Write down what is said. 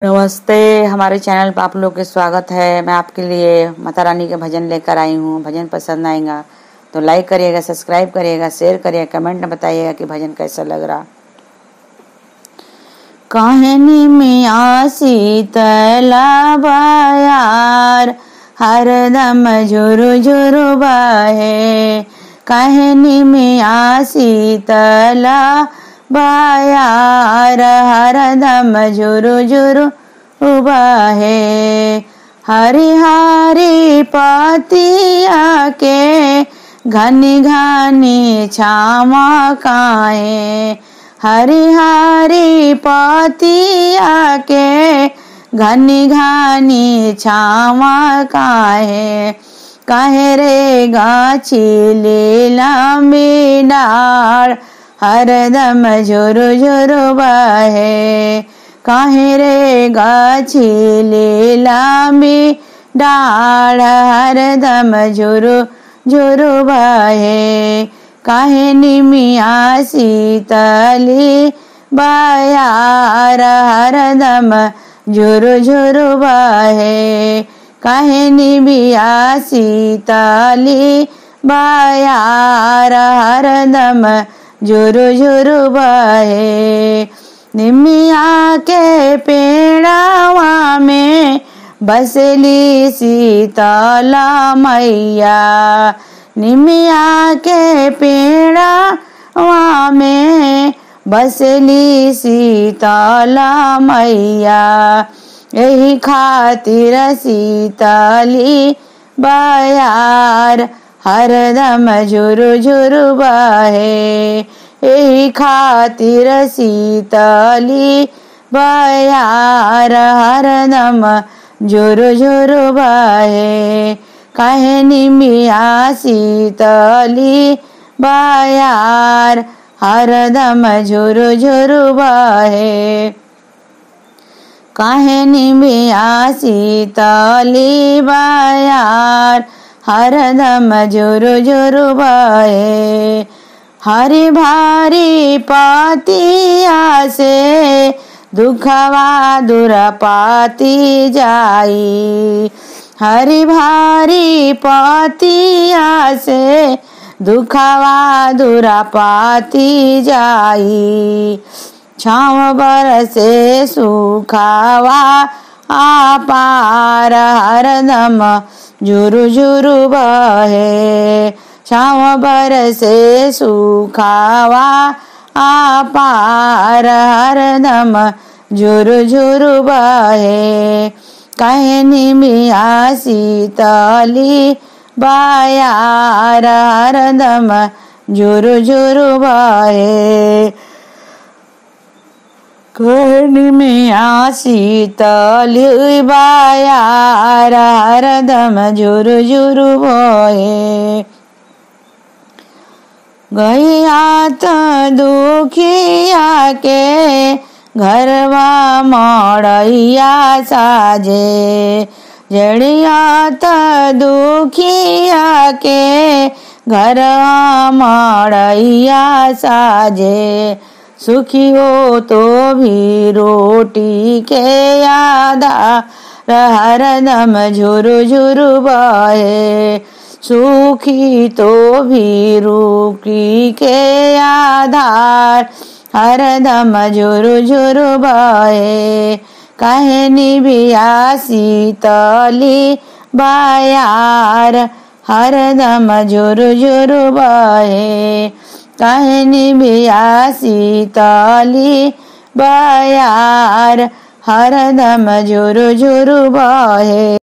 नमस्ते। हमारे चैनल पर आप लोग के स्वागत है। मैं आपके लिए माता रानी के भजन लेकर आई हूँ। भजन पसंद आएगा तो लाइक करिएगा, सब्सक्राइब करिएगा, शेयर करिएगा, कमेंट में बताइएगा कि भजन कैसा लग रहा। कहनी में शीतला बयार हरदम झुरु झुरु बहे। कहनी में शीतला बयार हरदम झुरु झुरु बहे। हरी हरी पतिया के घनी घनी छामा काए। हरी हरी पतिया के घनी घनी छावा काहे। काहे रे गाछी लीला में डार हरदम झुरु झुरु बहे। काहे रे गाछी लीला में डार हरदम झुरु झुरु बहे। काहे निमिया शीतली बयार हरदम झुरु झुरु बहे। काहे निमिया शीतली बयार हरदम झुरु झुरु बहे। निमिया के पेड़वा में बसली शीतला मैया। निमिया के पेड़वा में बसली शीतला मैया। यही खातिर शीतली बयार हरदम झुरु झुरु बहे। यही खातिर शीतली बयार हरदम झुरु झुरु बहे। काहे निमिया शीतली बयार हरदम झुरु झुरु बहे। काहे निमिया शीतली बयार हरदम झुरु झुरु बहे। हरी भारी पतिया से दुखवा दूर पाती जाई। हरी भारी पतिया से दुखवा दूर पाती जाई। छाँव बरसे सुखावा आपार हरदम झुरु झुरु बहे। छाँव बरसे सुखावा आपार हरदम झुरु झुरु बहे। काहे निमिया शीतली बयार हरदम झुरु झुरु बहे। काहे निमिया शीतली बयार हरदम झुरु झुरु बहे। गैया त दुखिया के घरवा मड़ैया साजे। जड़िया त दुखिया के घरवा मड़ैया साजे। सुखी हो तो भी रोटी के यादा हरदम झुरु झुरु बहे। सुखी तो भी रोटी के आधार हरदम झुरु झुरु बहे। काहे निमिया शीतली बयार हरदम झुरु झुरु बहे। काहे निमिया शीतली बयार हरदम झुरु झुरु बहे।